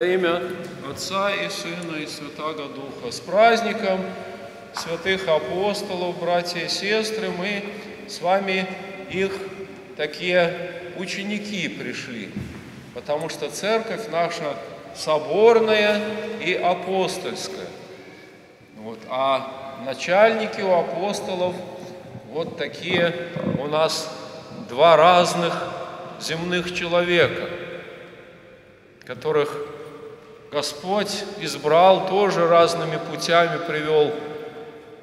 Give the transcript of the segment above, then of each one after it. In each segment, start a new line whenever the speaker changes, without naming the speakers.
Во имя Отца и Сына и Святаго Духа. С праздником святых апостолов, братья и сестры, мы с вами их такие ученики пришли, потому что церковь наша соборная и апостольская. А начальники у апостолов вот такие у нас два разных земных человека, которых Господь избрал, тоже разными путями привел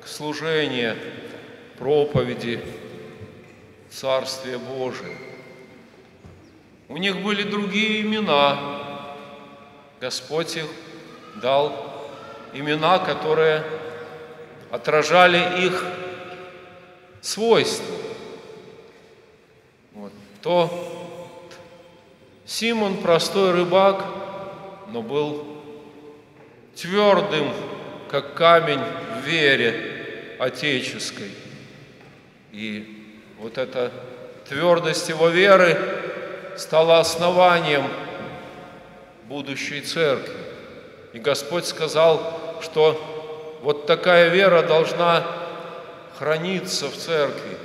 к служению, проповеди Царствия Божия. У них были другие имена. Господь их дал имена, которые отражали их свойства. То Симон, простой рыбак, но был твердым, как камень в вере отеческой. И вот эта твердость его веры стала основанием будущей церкви. И Господь сказал, что вот такая вера должна храниться в церкви.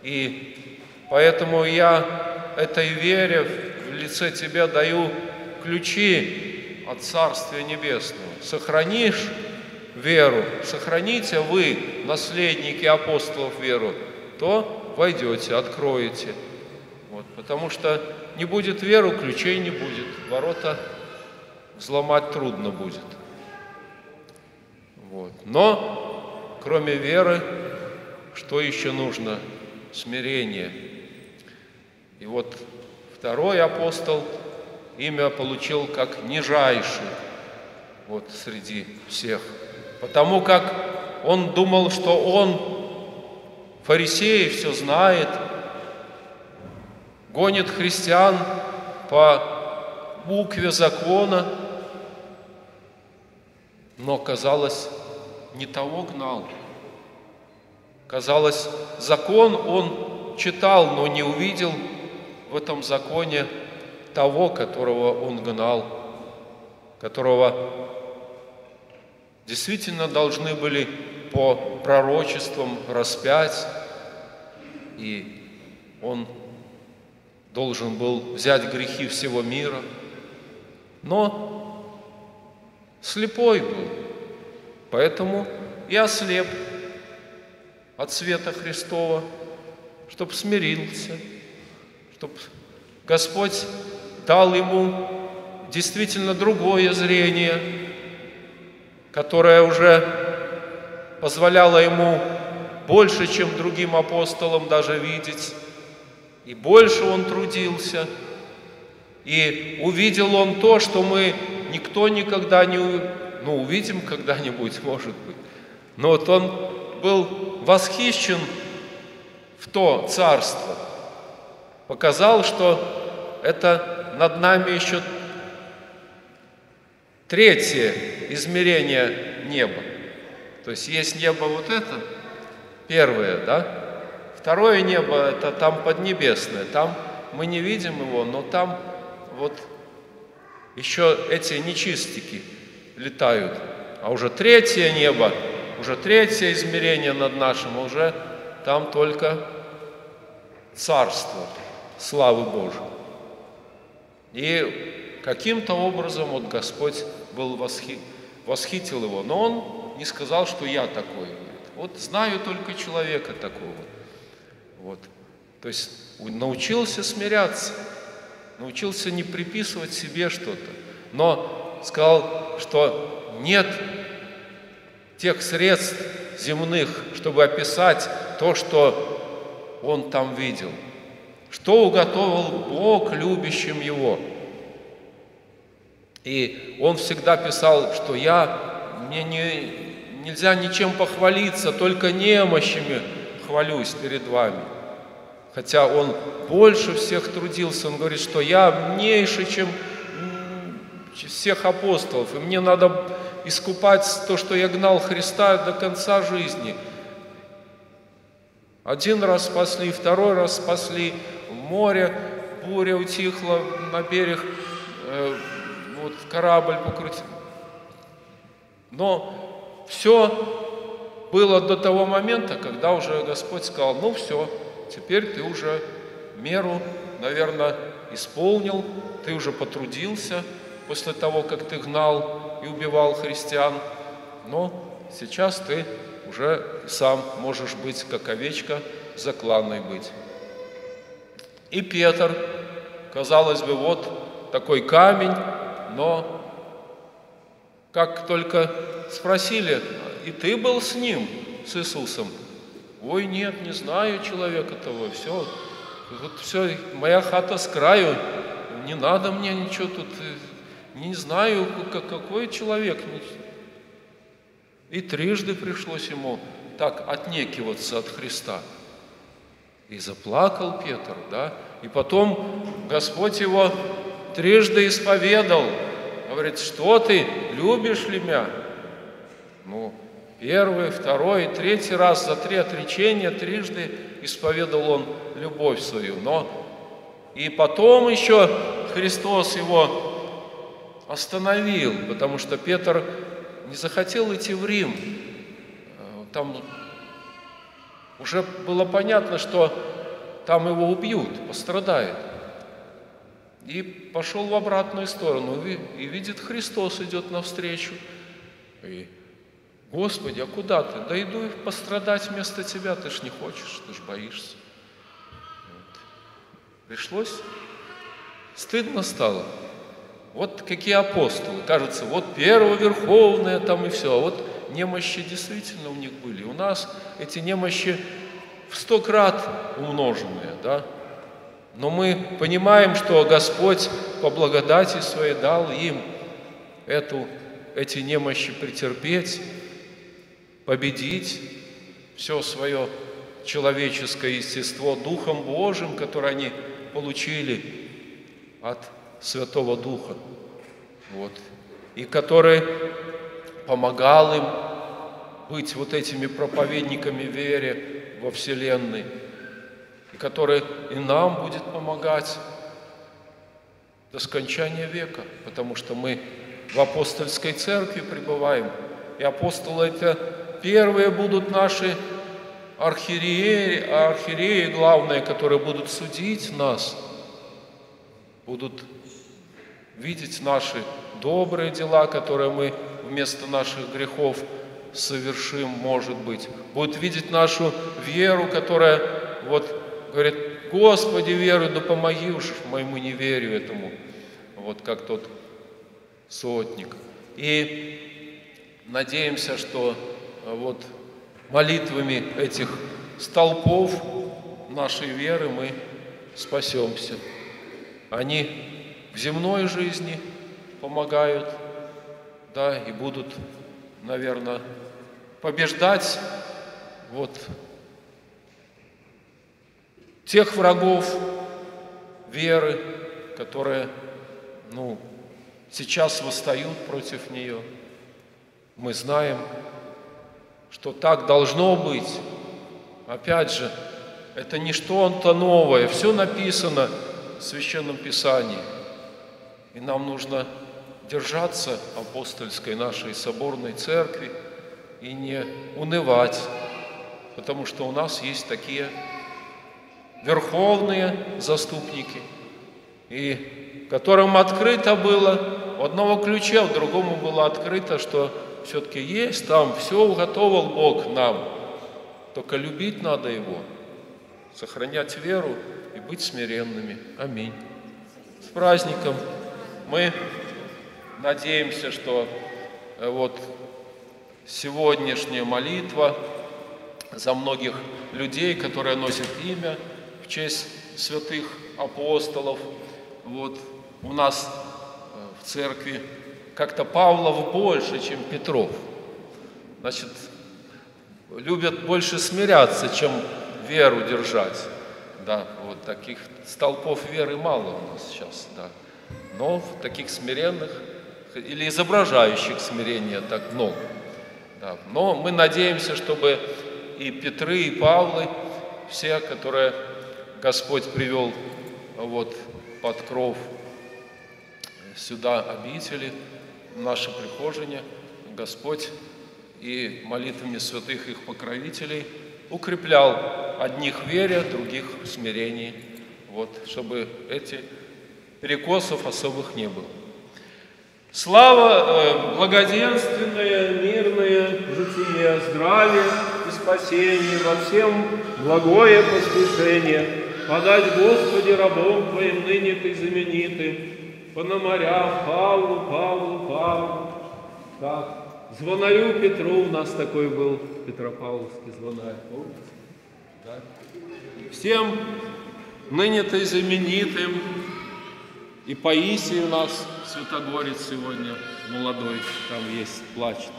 И поэтому я этой вере в лице тебя даю ключи от Царствия Небесного. Сохранишь веру, сохраните вы, наследники апостолов, веру, то войдете, откроете. Потому что не будет веры, ключей не будет, ворота взломать трудно будет. Но кроме веры, что еще нужно? Смирение. И второй апостол имя получил как нижайший среди всех. Потому как он думал, что он, фарисей, все знает, гонит христиан по букве закона, но, казалось, не того гнал. Казалось, закон он читал, но не увидел в этом законе того, которого он гнал, которого действительно должны были по пророчествам распять, и он должен был взять грехи всего мира, но слепой был, поэтому и ослеп от света Христова, чтоб смирился, чтоб Господь дал ему действительно другое зрение, которое уже позволяло ему больше, чем другим апостолам даже видеть. И больше он трудился. И увидел он то, что мы никто никогда не увидим когда-нибудь, может быть. Но он был восхищен в то царство. Показал, что это над нами еще третье измерение неба. То есть есть небо это, первое, да? Второе небо – это там поднебесное. Там мы не видим его, но там еще эти нечистики летают. А уже третье небо, уже третье измерение над нашим, уже там только царство славы Божией. И каким-то образом Господь восхитил его, но он не сказал, что я такой. Знаю только человека такого. То есть научился смиряться, научился не приписывать себе что-то, но сказал, что нет тех средств земных, чтобы описать то, что он там видел. Что уготовил Бог любящим его. И он всегда писал, что мне нельзя ничем похвалиться, только немощами хвалюсь перед вами. Хотя он больше всех трудился, он говорит, что я умнейший, чем всех апостолов, и мне надо искупать то, что я гнал Христа до конца жизни. Один раз спасли, второй раз спасли, в море буря утихла, на берег корабль покрутил. Но все было до того момента, когда уже Господь сказал: ну все, теперь ты уже меру, наверное, исполнил, ты уже потрудился после того, как ты гнал и убивал христиан, но сейчас ты уже сам можешь быть, как овечка, закланной быть. И Петр, казалось бы, вот такой камень, но как только спросили: и ты был с ним, с Иисусом? Ой, нет, не знаю человека того, все, вот все, моя хата с краю, не надо мне ничего тут, не знаю, какой человек. И трижды пришлось ему так отнекиваться от Христа. И заплакал Петр, да, и потом Господь его трижды исповедал. Говорит: что ты, любишь ли меня? Ну, первый, второй, третий раз, за 3 отречения трижды исповедал он любовь свою. Но и потом еще Христос его остановил, потому что Петр не захотел идти в Рим. Там уже было понятно, что там его убьют, пострадает. И пошел в обратную сторону, и видит, Христос идет навстречу. И: Господи, а куда ты? Да иду пострадать вместо тебя, ты ж не хочешь, ты ж боишься. Вот. Пришлось, стыдно стало. Вот какие апостолы, кажется, вот первоверховные там и все, а вот немощи действительно у них были. У нас эти немощи в 100 крат умноженные, да? Но мы понимаем, что Господь по благодати Своей дал им эти немощи претерпеть, победить все свое человеческое естество Духом Божиим, которое они получили от Святого Духа, вот, и который помогал им быть вот этими проповедниками веры во Вселенной, и который и нам будет помогать до скончания века, потому что мы в апостольской церкви пребываем, и апостолы это первые будут наши архиереи главные, которые будут судить нас, будут видеть наши добрые дела, которые мы вместо наших грехов совершим, может быть. Будут видеть нашу веру, которая вот говорит: Господи, верую, да помоги уж моему неверию этому. Вот как тот сотник. И надеемся, что вот молитвами этих столпов нашей веры мы спасемся. Они в земной жизни помогают, да, и будут, наверное, побеждать вот тех врагов веры, которые, сейчас восстают против нее. Мы знаем, что так должно быть. Опять же, это не что-то новое, все написано в Священном Писании. И нам нужно держаться апостольской нашей соборной церкви и не унывать, потому что у нас есть такие верховные заступники, и которым открыто было, у одного ключа, у другому было открыто, что все-таки есть там, все уготовил Бог нам, только любить надо Его, сохранять веру и быть смиренными. Аминь. С праздником! Мы надеемся, что вот сегодняшняя молитва за многих людей, которые носят имя в честь святых апостолов, вот у нас в церкви как-то Павлов больше, чем Петров. Значит, любят больше смиряться, чем веру держать. Да, вот таких столпов веры мало у нас сейчас, да. Но таких смиренных или изображающих смирение так много. Да. Но мы надеемся, чтобы и Петры, и Павлы, все, которые Господь привел вот под кров сюда обители, наши прихожане, Господь и молитвами святых их покровителей укреплял одних в вере, других в смирении, вот, чтобы этих перекосов особых не было. Слава, благоденственное, мирное житие, здравие и спасение во всем благое поспешение подать Господи рабом Твоим ныне Ты знаменитым, Пономаря Павлу, так, звонарю Петру, у нас такой был Петропавловский звонарь, помните? Да? Всем ныне Ты знаменитым, и Паисий у нас святогорец сегодня, молодой, там есть, плачет.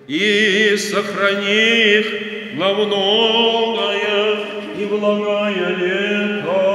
И сохрани их на многое и благое лето.